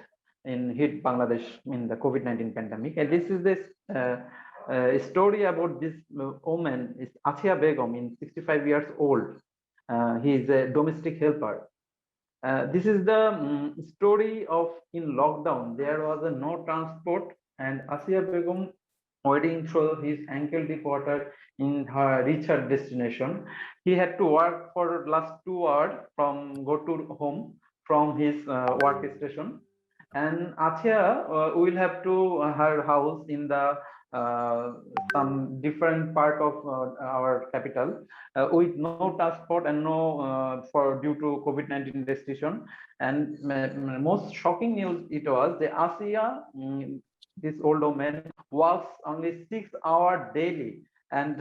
in hit Bangladesh in the COVID-19 pandemic. And this is A story about this woman is Atia Begum, in 65 years old. He is a domestic helper. This is the story of in lockdown. There was no transport, and Asia Begum wading through his ankle deep water in her reach her destination. He had to work for last 2 hours from go to home from his work station, and Atia will have to her house in the some different part of our capital with no transport and no for due to COVID-19 restriction. And most shocking news it was the Asia, this old woman works only 6 hours daily, and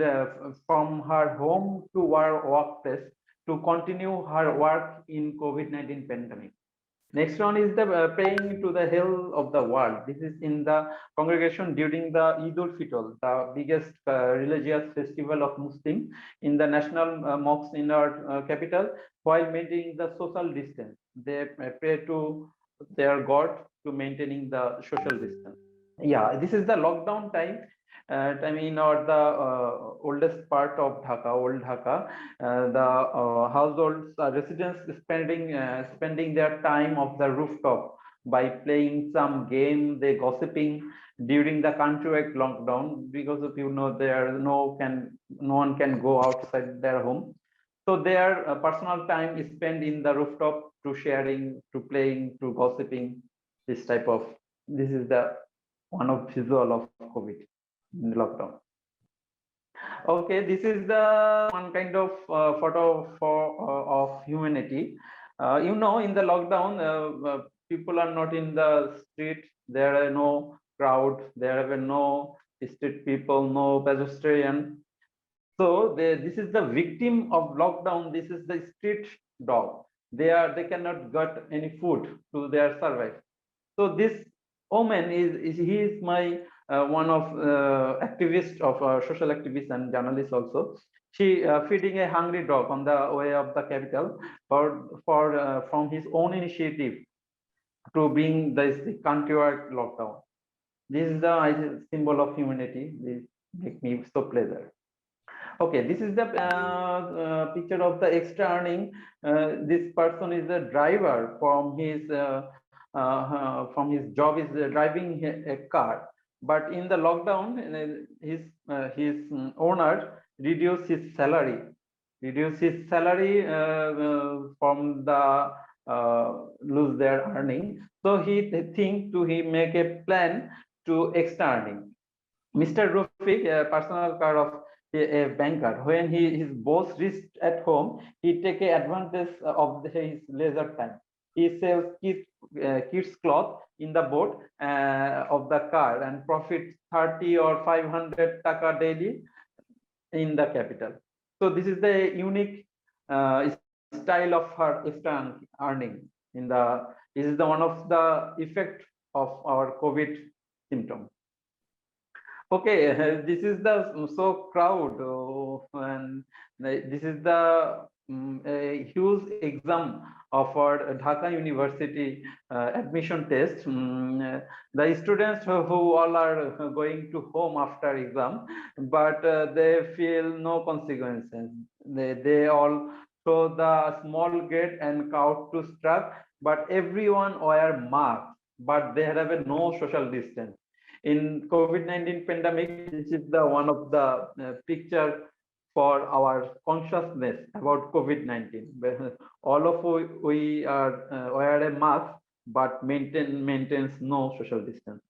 from her home to her workplace to continue her work in COVID-19 pandemic. Next one is the praying to the hell of the world. This is in the congregation during the Eid ul-Fitr, the biggest religious festival of Muslim, in the national mosque in our capital, while maintaining the social distance. They pray to their God to maintaining the social distance. Yeah, this is the lockdown time. In or the oldest part of Dhaka, old Dhaka, the households, residents spending their time of the rooftop by playing some game, they gossiping during the countrywide lockdown, because of there no one can go outside their home. So their personal time is spent in the rooftop to sharing, to playing, to gossiping. This is the one of visual of COVID in lockdown. Okay, this is the one kind of photo of humanity. In the lockdown, people are not in the street. There are no crowd. There are no street people, no pedestrian. So this is the victim of lockdown. This is the street dog. They cannot get any food to their survive. So this woman he is my one of activist of social activist and journalist also. She feeding a hungry dog on the way of the capital from his own initiative to bring this countrywide lockdown. This is the symbol of humanity. This make me so pleasure. Okay, this is the picture of the extra earning. This person is a driver from his job is driving a car, but in the lockdown his owner reduced his salary from the lose their earning. So he make a plan to extra earning. Mr. Rufik, a personal car of a banker, when his boss reached at home, he take advantage of his leisure time. He sells kids cloth in the boat of the car and profit 30 or 500 taka daily in the capital. So this is the unique style of her extra earning. This is the one of the effect of our COVID symptom. Okay, this is the crowd, and this is the a huge exam of our Dhaka University admission test. The students who all are going to home after exam, but they feel no consequences. They all show the small gate and count to struck, but everyone wear mask, but they have no social distance. In COVID-19 pandemic, this is the one of the picture for our consciousness about COVID-19. All of we are wear a mask, but maintains no social distance.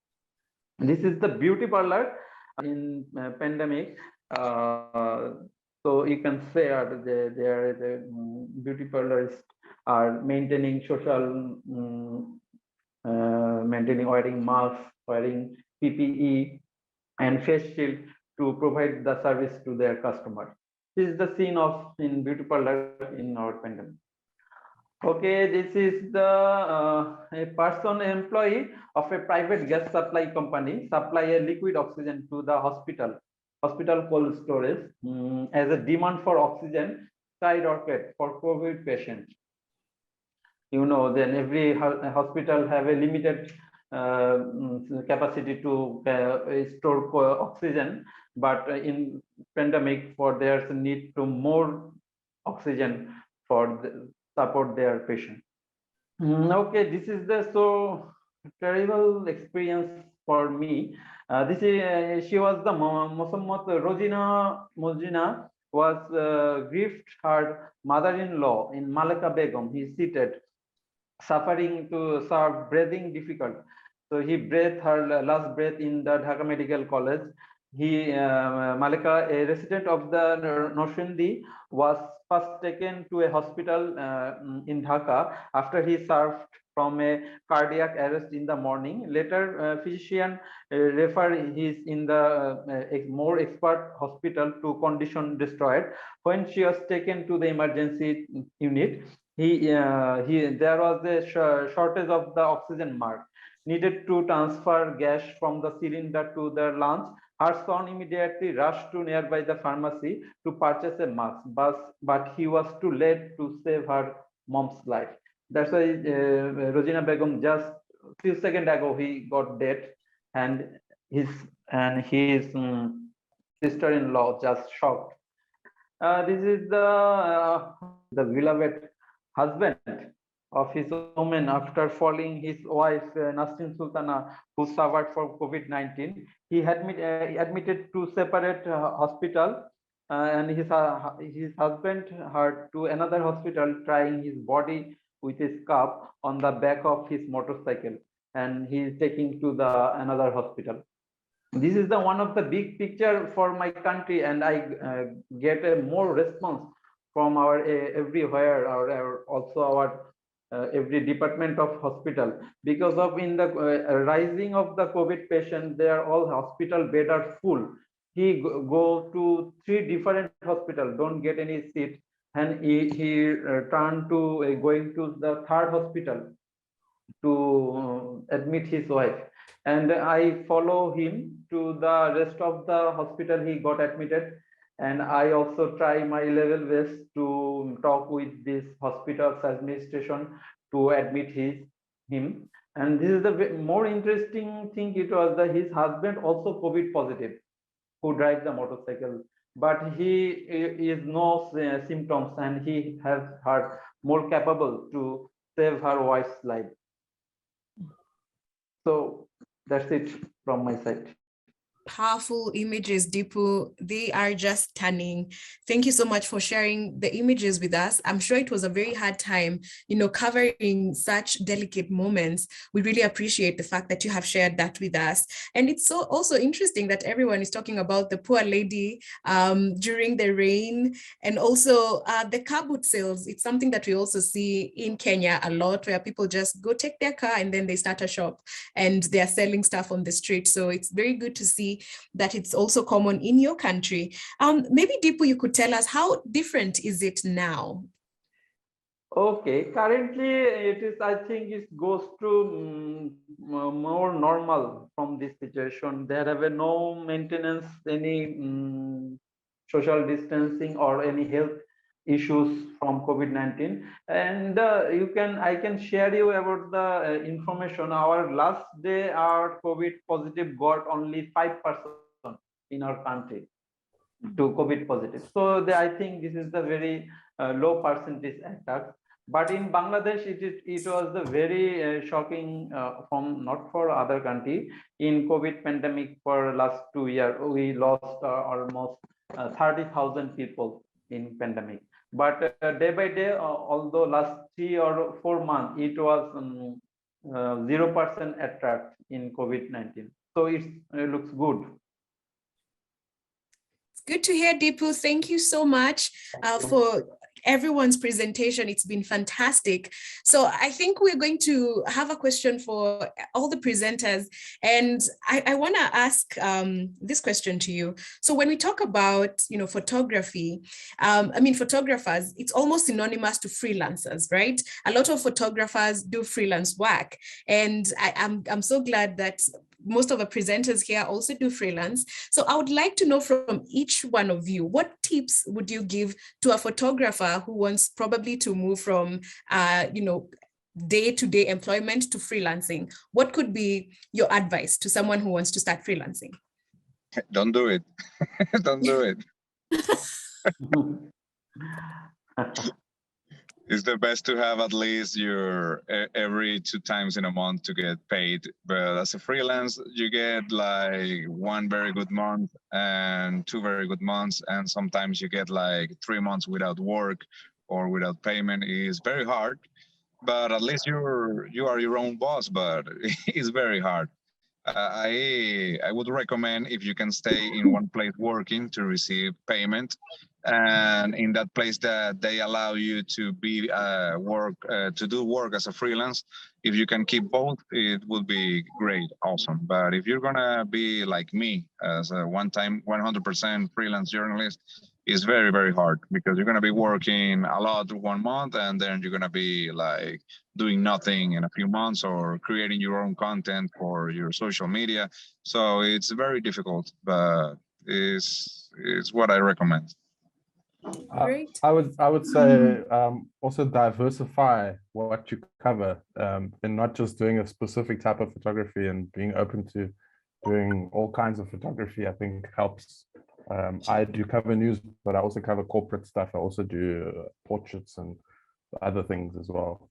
This is the beauty parlor in pandemic. So you can say the beauty parlors are maintaining social, maintaining wearing masks, wearing PPE and face shield to provide the service to their customer. This is the scene of in beauty parlor in our pandemic. Okay, this is the a person employee of a private gas supply company supply a liquid oxygen to the hospital cold storage as a demand for oxygen skyrocket for COVID patients. Then every hospital have a limited capacity to store oxygen, but in pandemic for there's a need to more oxygen for support their patient. Okay, this is the so terrible experience for me. This is she was the Mosammat Rosina was grieved her mother-in-law in Malakar Begum. He seated, suffering to serve breathing difficult. So he breathed her last breath in the Dhaka Medical College. He Malika, a resident of the Noshindi, was first taken to a hospital in Dhaka after he served from a cardiac arrest in the morning. Later, physician referred his in the more expert hospital to condition destroyed. When she was taken to the emergency unit, there was a shortage of the oxygen mask. Needed to transfer gas from the cylinder to the lungs. Her son immediately rushed to nearby the pharmacy to purchase a mask, but he was too late to save her mom's life. That's why Rosina Begum just few seconds ago he got dead, and his sister-in-law just shocked. This is the beloved husband of his woman after falling his wife Nasrin Sultana, who suffered from COVID-19. He admitted to separate hospital, and his husband had to another hospital trying his body with his cup on the back of his motorcycle, and he is taking to the another hospital. This is the one of the big picture for my country, and I get a more response from our everywhere, also our every department of hospital, because of in the rising of the COVID patient, they are all hospital bed are full. He go to 3 different hospital, don't get any seat, and he turned to going to the 3rd hospital to admit his wife, and I follow him to the rest of the hospital he got admitted, and I also try my level best to talk with this hospital's administration to admit him. And this is the more interesting thing. It was that his husband also COVID positive, who drives the motorcycle, but he is no symptoms, and he has her more capable to save her wife's life. So that's it from my side. Powerful images, Dipu. They are just stunning. Thank you so much for sharing the images with us. I'm sure it was a very hard time, covering such delicate moments. We really appreciate the fact that you have shared that with us. And it's so also interesting that everyone is talking about the poor lady during the rain, and also the car boot sales. It's something that we also see in Kenya a lot, where people just go take their car and then they start a shop and they're selling stuff on the street. So it's very good to see that it's also common in your country. Maybe Dipu, you could tell us how different is it now? Okay, currently it is, I think it goes to more normal from this situation. There have been no maintenance, any social distancing or any health issues from COVID-19, and I can share you about the information. Our last day, our COVID positive got only 5% in our country to COVID positive. So I think this is the very low percentage attack. But in Bangladesh, it was the very shocking from not for other country. In COVID pandemic for last 2 years, we lost almost 30,000 people in pandemic. But day by day, although last 3 or 4 months, it was 0% attack in COVID-19. So it looks good. It's good to hear, Dipu. Thank you so much for everyone's presentation. It's been fantastic. So I think we're going to have a question for all the presenters. And I want to ask this question to you. So when we talk about, photography, photographers, it's almost synonymous to freelancers, right? A lot of photographers do freelance work. And I'm so glad that most of the presenters here also do freelance. So I would like to know from each one of you, what tips would you give to a photographer who wants probably to move from, day-to-day employment to freelancing, what could be your advice to someone who wants to start freelancing? Don't do it. Don't do it. It's the best to have at least your every 2 times in a month to get paid. But as a freelance, you get like 1 very good month and 2 very good months. And sometimes you get like 3 months without work or without payment. It's very hard, but at least you are your own boss, but it's very hard. I would recommend if you can stay in one place working to receive payment, and in that place that they allow you to be to do work as a freelance. If you can keep both, it would be great, awesome. But if you're gonna be like me as a one-time 100% freelance journalist, it's very, very hard because you're gonna be working a lot 1 month and then you're gonna be like doing nothing in a few months or creating your own content for your social media. So it's very difficult, but it's what I recommend. Great. I would say also diversify what you cover, and not just doing a specific type of photography, and being open to doing all kinds of photography, I think helps. I do cover news, but I also cover corporate stuff. I also do portraits and other things as well.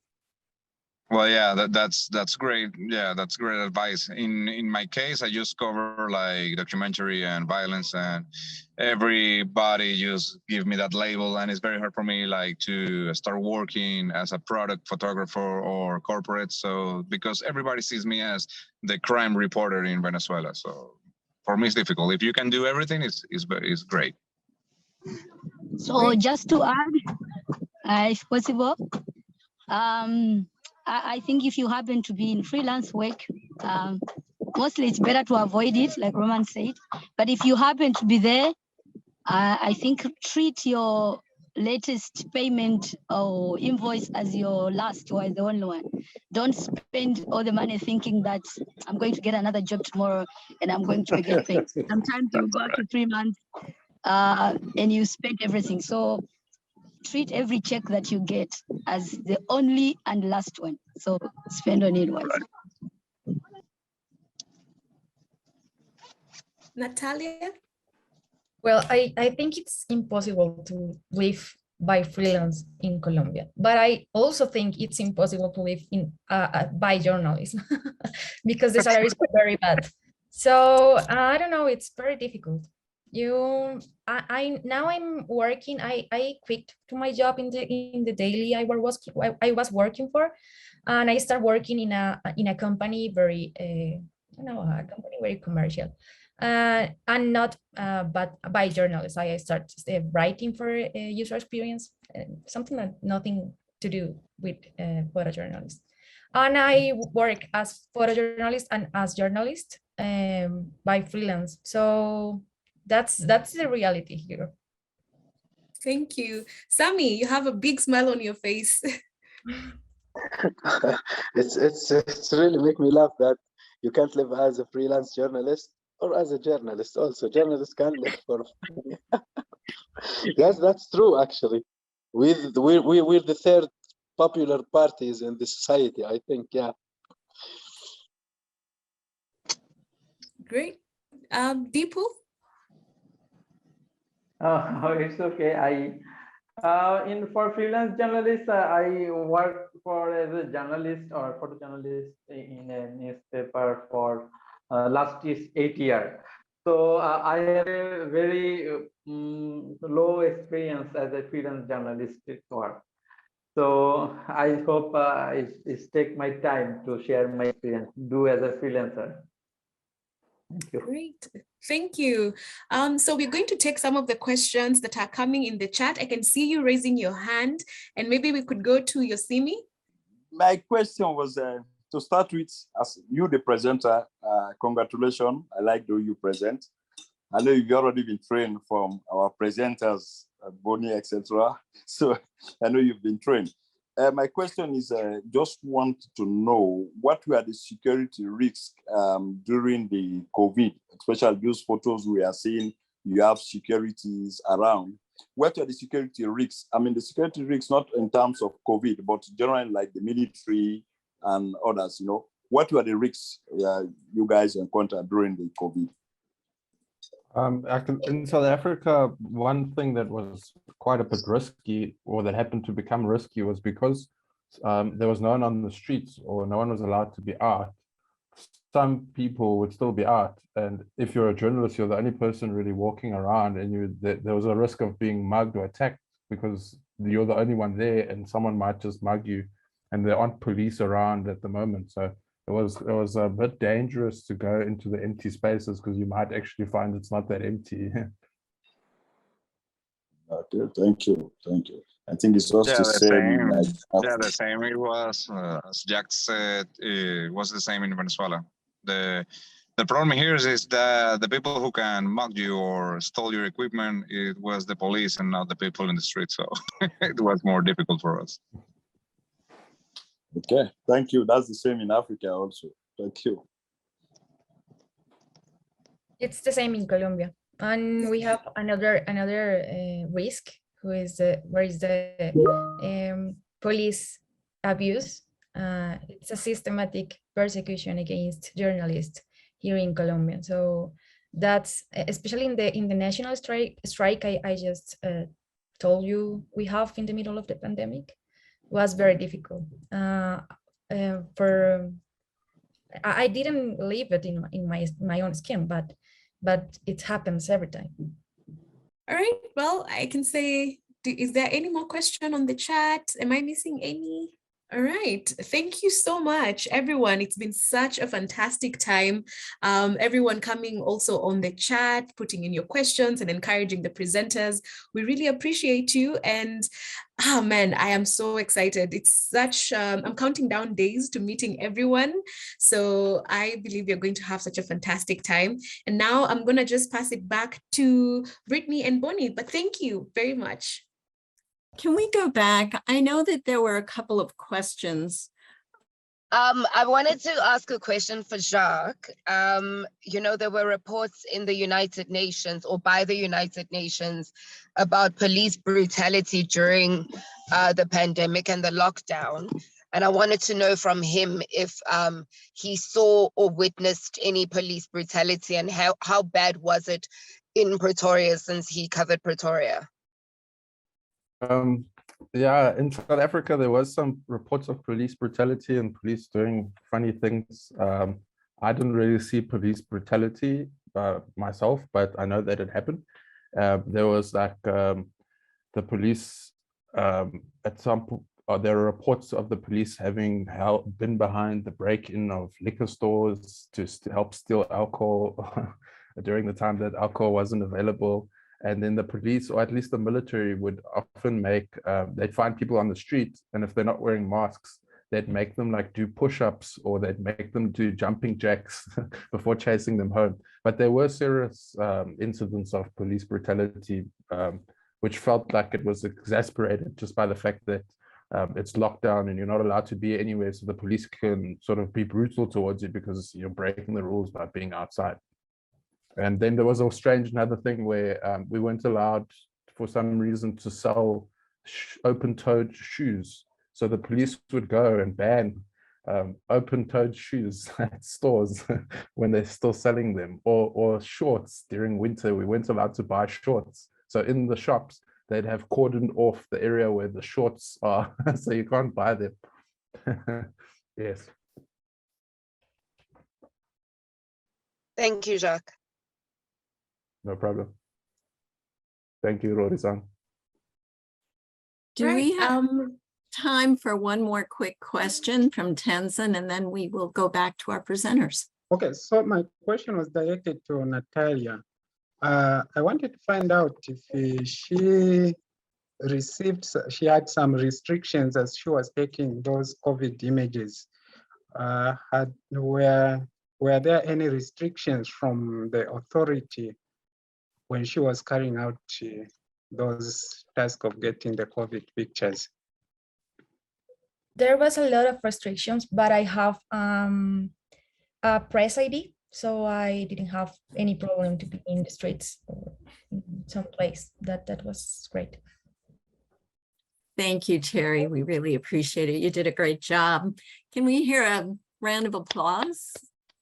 Well, yeah, that's great. Yeah, that's great advice. In my case, I just cover like documentary and violence, and everybody just give me that label, and it's very hard for me like to start working as a product photographer or corporate. So because everybody sees me as the crime reporter in Venezuela, so for me it's difficult. If you can do everything, it's great. So just to add, if possible, I think if you happen to be in freelance work, mostly it's better to avoid it, like Roman said. But if you happen to be there, I think treat your latest payment or invoice as your last or as the only one. Don't spend all the money thinking that I'm going to get another job tomorrow and I'm going to get paid. Sometimes you go after 3 months and you spend everything. So treat every check that you get as the only and last one. So spend on it wisely. Natalia? Well, I think it's impossible to live by freelance in Colombia, but I also think it's impossible to live in by journalism because the salaries are very bad. So I don't know, it's very difficult. Now I'm working. I quit to my job in the daily I was working for, and I start working in a company very a company very commercial, and not but by journalists. I start writing for user experience, something that nothing to do with photojournalist, and I work as photojournalist and as journalist by freelance. So that's the reality here. Thank you. Sami, you have a big smile on your face. It's really make me laugh that you can't live as a freelance journalist or as a journalist also. Journalists can't live for yes, that's true actually. We're the third popular parties in the society, I think, yeah. Great. Dipu? It's okay. For freelance journalists, I work for as a journalist or photojournalist in a newspaper for last 8 years. So I have a very low experience as a freelance journalist work. So I hope it's take my time to share my experience, do as a freelancer. Thank you. Great. Thank you. So we're going to take some of the questions that are coming in the chat. I can see you raising your hand, and maybe we could go to Sami. My question was to start with, as you, the presenter, congratulations. I like the way you present. I know you've already been trained from our presenters, Bonnie, etc. So I know you've been trained. My question is, just want to know what were the security risks during the COVID, especially those photos we are seeing, you have securities around. what are the security risks? I mean, the security risks not in terms of COVID, but generally like the military and others, you know. What were the risks you guys encountered during the COVID? In South Africa, one thing that was quite a bit risky, or that happened to become risky, was because there was no one on the streets, or no one was allowed to be out. Some people would still be out, and if you're a journalist, you're the only person really walking around, and there was a risk of being mugged or attacked because you're the only one there, and someone might just mug you, and there aren't police around at the moment. So it was a bit dangerous to go into the empty spaces because you might actually find it's not that empty. Okay, thank you. I think it's also the same. The same. It was, as Jacques said, it was the same in Venezuela. The problem here is that the people who can mug you or stole your equipment, it was the police and not the people in the street. So it was more difficult for us. Okay, thank you. That's the same in Africa also. Thank you. It's the same in Colombia, and we have another risk, where is the police abuse. It's a systematic persecution against journalists here in Colombia. So that's especially in the national strike I just told you we have in the middle of the pandemic, was very difficult. I didn't live it in my own skin, but it happens every time. All right, well, I can say, is there any more question on the chat? Am I missing any? All right, thank you so much, everyone. It's been such a fantastic time. Everyone coming also on the chat, putting in your questions and encouraging the presenters. We really appreciate you. And man, I am so excited. It's such, I'm counting down days to meeting everyone. So I believe you're going to have such a fantastic time. And now I'm gonna just pass it back to Brittany and Bonnie, but thank you very much. Can we go back? I know that there were a couple of questions. I wanted to ask a question for Jacques. You know, there were reports in the United Nations or by the United Nations about police brutality during the pandemic and the lockdown. And I wanted to know from him if he saw or witnessed any police brutality, and how bad was it in Pretoria, since he covered Pretoria? Yeah, in South Africa, there was some reports of police brutality and police doing funny things. I didn't really see police brutality myself, but I know that it happened. There was like the police at some point, there are reports of the police having been behind the break-in of liquor stores to help steal alcohol during the time that alcohol wasn't available. And then the police, or at least the military, would often make, they'd find people on the street, and if they're not wearing masks, they'd make them like do push-ups, or they'd make them do jumping jacks before chasing them home. But there were serious incidents of police brutality, which felt like it was exasperated just by the fact that it's lockdown and you're not allowed to be anywhere, so the police can sort of be brutal towards you because you're breaking the rules by being outside. And then there was a strange another thing where we weren't allowed for some reason to sell open-toed shoes. So the police would go and ban open-toed shoes at stores when they're still selling them, or shorts during winter. We weren't allowed to buy shorts. So in the shops, they'd have cordoned off the area where the shorts are, so you can't buy them. Yes. Thank you, Jacques. No problem. Thank you, Rory-san. Do we have time for one more quick question from Tenzin, and then we will go back to our presenters? Okay, so my question was directed to Natalia. I wanted to find out if she had some restrictions as she was taking those COVID images. Were there any restrictions from the authority when she was carrying out those tasks of getting the COVID pictures? There was a lot of restrictions, but I have a press ID. So I didn't have any problem to be in the streets or in some place. That was great. Thank you, Terry. We really appreciate it. You did a great job. Can we hear a round of applause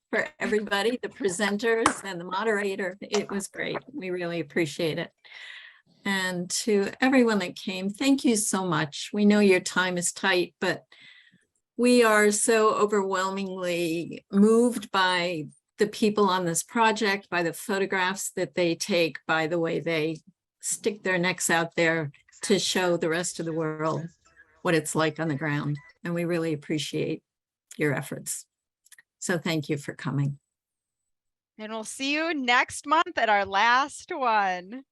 for everybody, the presenters and the moderator? It was great. We really appreciate it. And to everyone that came, thank you so much. We know your time is tight, but we are so overwhelmingly moved by the people on this project, by the photographs that they take, by the way they stick their necks out there to show the rest of the world what it's like on the ground. And we really appreciate your efforts. So thank you for coming. And we'll see you next month at our last one.